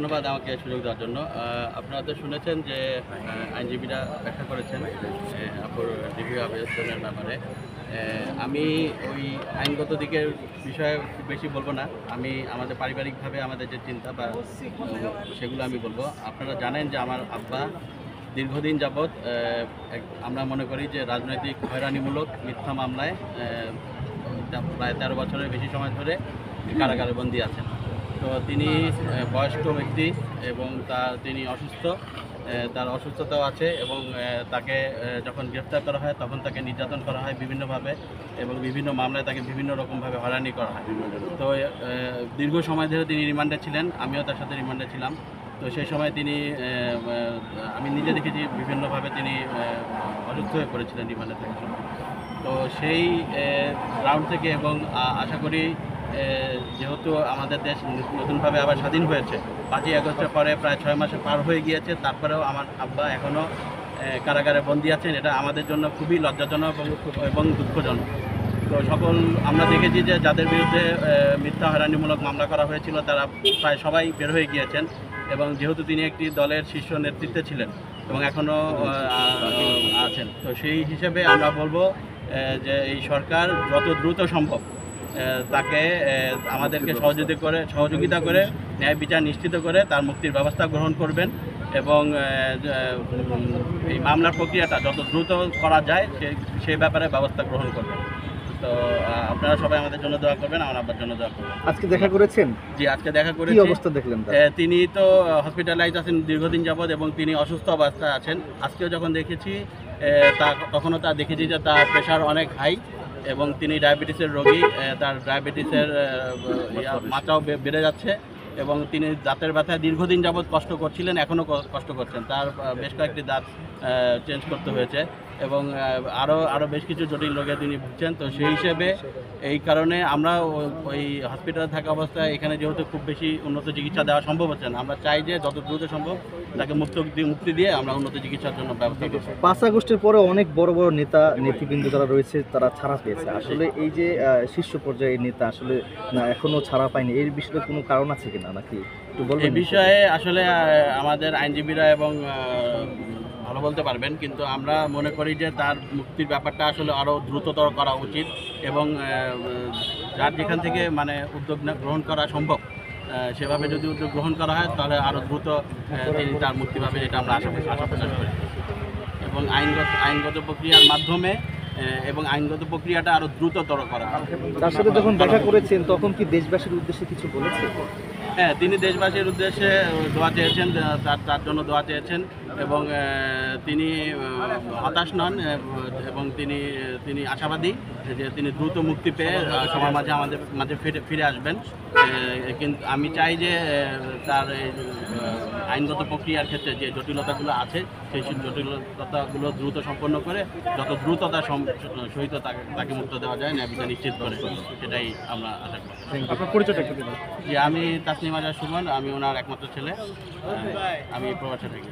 ধন্যবাদ আমাকে সুযোগ দেওয়ার জন্য। আপনারা তো শুনেছেন যে আইনজীবীরা ব্যাখ্যা করেছেন আপুর রিভিউ আবেদনের ব্যাপারে। আমি ওই আইনগত দিকের বিষয়ে খুব বেশি বলবো না। আমি আমাদের পারিবারিকভাবে আমাদের যে চিন্তা বা সেগুলো আমি বলবো। আপনারা জানেন যে আমার আব্বা দীর্ঘদিন যাবৎ আমরা মনে করি যে রাজনৈতিক হয়রানিমূলক মিথ্যা মামলায় প্রায় 13 বছরের বেশি সময় ধরে কারাগারে বন্দী আছেন। তো তিনি বয়স্ক ব্যক্তি এবং তিনি অসুস্থ, তার অসুস্থতাও আছে এবং তাকে যখন গ্রেফতার করা হয় তখন তাকে নির্যাতন করা হয় বিভিন্নভাবে এবং বিভিন্ন মামলায় তাকে বিভিন্ন রকমভাবে হয়রানি করা হয়। তো দীর্ঘ সময় ধরে তিনি রিমান্ডে ছিলেন, আমিও তার সাথে রিমান্ডে ছিলাম। তো সেই সময় তিনি আমি নিজে দেখেছি বিভিন্নভাবে তিনি অসুস্থ হয়ে পড়েছিলেন রিমান্ডে থেকে। তো সেই গ্রাউন্ড থেকে এবং আশা করি যেহেতু আমাদের দেশ নতুনভাবে আবার স্বাধীন হয়েছে, 5ই আগস্টের পরে প্রায় 6 মাসে পার হয়ে গিয়েছে, তারপরেও আমার আব্বা এখনও কারাগারে বন্দী আছেন। এটা আমাদের জন্য খুবই লজ্জাজনক এবং দুঃখজনক। তো আমরা দেখেছি যে যাদের বিরুদ্ধে মিথ্যা হয়রানিমূলক মামলা করা হয়েছিল তারা প্রায় সবাই বের হয়ে গিয়েছেন এবং যেহেতু তিনি একটি দলের শীর্ষ নেতৃত্বে ছিলেন এবং এখনও আছেন, তো সেই হিসেবে আমরা বলবো যে এই সরকার যত দ্রুত সম্ভব তাকে আমাদেরকে সহযোগিতা করে ন্যায় বিচার নিশ্চিত করে তার মুক্তির ব্যবস্থা গ্রহণ করবেন এবং এই মামলার প্রক্রিয়াটা যত দ্রুত করা যায় সেই ব্যাপারে ব্যবস্থা গ্রহণ করবেন। তো আপনারা সবাই আমাদের জন্য দোয়া করবেন, আমার আব্বার জন্য দোয়া করবেন। আজকে দেখা করেছেন? জি, আজকে দেখা করেছি। কি অবস্থা দেখলেন? তিনি তো হসপিটালাইজ আছেন দীর্ঘদিন যাবৎ এবং তিনি অসুস্থ অবস্থায় আছেন। আজকেও যখন দেখেছি তখনও দেখেছি যে তার প্রেশার অনেক হাই এবং তিনি ডায়াবেটিসের রোগী, তার ডায়াবেটিসের মাত্রাও বেড়ে যাচ্ছে এবং তিনি দাঁতের ব্যথায় দীর্ঘদিন যাবৎ কষ্ট করছিলেন, এখনও কষ্ট করছেন। তার বেশ কয়েকটি দাঁত চেঞ্জ করতে হয়েছে এবং আরও বেশ কিছু জটিল রোগে তিনি ভুগছেন। তো সেই হিসেবে এই কারণে আমরা ওই হসপিটালে থাকা অবস্থায় এখানে যেহেতু খুব বেশি উন্নত চিকিৎসা দেওয়া সম্ভব হচ্ছে না, আমরা চাই যে যত দ্রুত সম্ভব তাকে মুক্তি দিয়ে আমরা উন্নত চিকিৎসার জন্য ব্যবস্থা করব। 5 আগস্টের পরে অনেক বড় বড় নেতৃবৃন্দ যারা রয়েছে তারা ছাড়া পেয়েছে। আসলে এই যে শীর্ষ পর্যায়ের নেতা আসলে এখনও ছাড়া পায়নি, এর বিষয়ে কোনো কারণ আছে কিনা নাকি একটু বলবেন? এই বিষয়ে আসলে আমাদের আইনজীবীরা এবং ভালো বলতে পারবেন, কিন্তু আমরা মনে করি যে তার মুক্তির ব্যাপারটা আসলে আরও দ্রুততর করা উচিত এবং যার যেখান থেকে উদ্যোগ গ্রহণ করা সম্ভব সেভাবে যদি উদ্যোগ গ্রহণ করা হয় তাহলে আরও দ্রুত তিনি তার মুক্তি পাবে, এটা আমরা আশা প্রকাশ করি এবং আইনগত প্রক্রিয়ার মাধ্যমে এবং আইনগত প্রক্রিয়াটা আরও দ্রুততর করা। তার সাথে যখন দেখা করেছেন তখন কি দেশবাসীর উদ্দেশ্যে কিছু বলেছে? হ্যাঁ, তিনি দেশবাসীর উদ্দেশ্যে দোয়া চেয়েছেন, তার জন্য দোয়া চেয়েছেন এবং তিনি হতাশ নন এবং তিনি আশাবাদী যে তিনি দ্রুত মুক্তি পেয়ে সবার আমাদের মাঝে ফিরে আসবেন। কিন্তু আমি চাই যে তার আইনগত প্রক্রিয়ার ক্ষেত্রে যে জটিলতাগুলো আছে সেই জটিলতাগুলো দ্রুত সম্পন্ন করে যত দ্রুততার সহিত তাকে মুক্ত দেওয়া যায়, ন্যায় বিচার নিশ্চিত করে, সেটাই আমরা আশা করি। আপনার পরিচয়টা একটু দিবেন? যে আমি তাসনিম আজাদ সুমন, আমি ওনার একমাত্র ছেলে, আমি প্রবাসে থাকি।